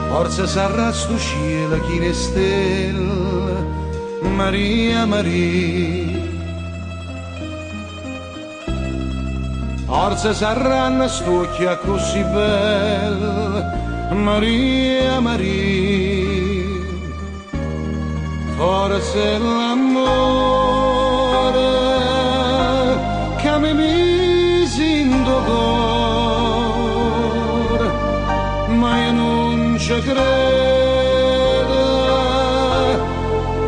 Forse sarà sto cielo chi le stelle, Maria, Maria. Forse saranno stucchia così bella, Maria, Maria. Forse l'amore che mi mise in cuore, ma io non ci credo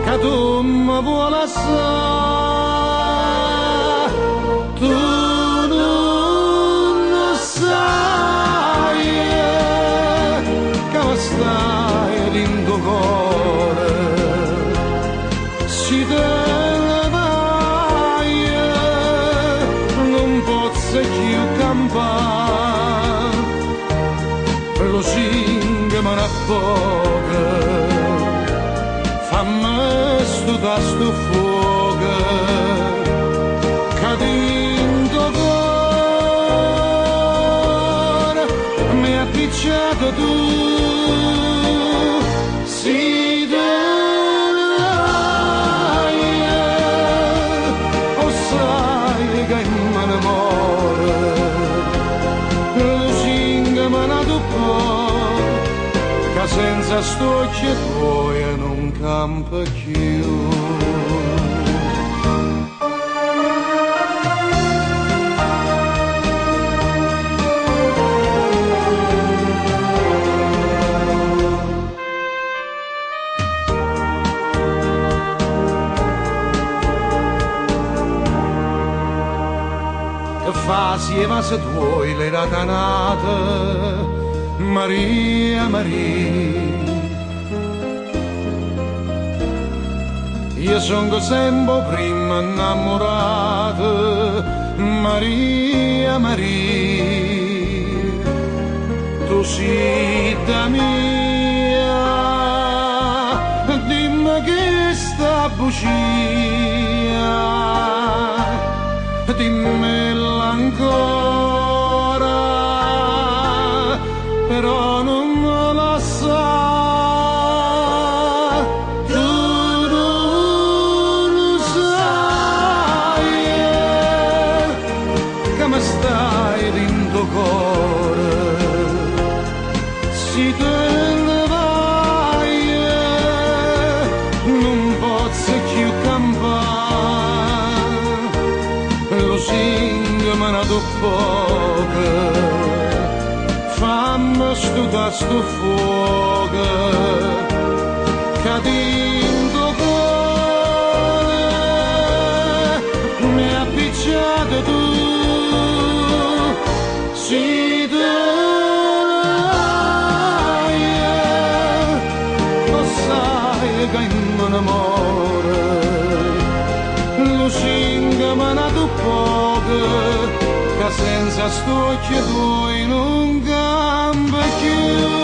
che tu mi vuoi lasciare. Tu non sai che stai in tuo cuore. Si te ne vai, non posso più campare, lo singa me ne affoga, fammi stutare sto fuoco, che dentro cuore mi ha picciato tu. Si te senza stocchie tuoi non campa più. Che fa se va se tuoi le ratanate, Maria, Maria. Io sono sempre prima innamorato, Maria, Maria. Tu sei da mia, dimmi che sta bugia, dimmela ancora, però non me la sa. Tu non sai che mi stai dentro cuore. Si te ne vai, non posso più campare, lo singa me ne do poco. Fammi stutare sto fuoco, che dentro cuore mi ha picciato tu. Si te vai, lo sai che in amore, lo singa me ne do poco, che senza stocchie tuoi non cambia più.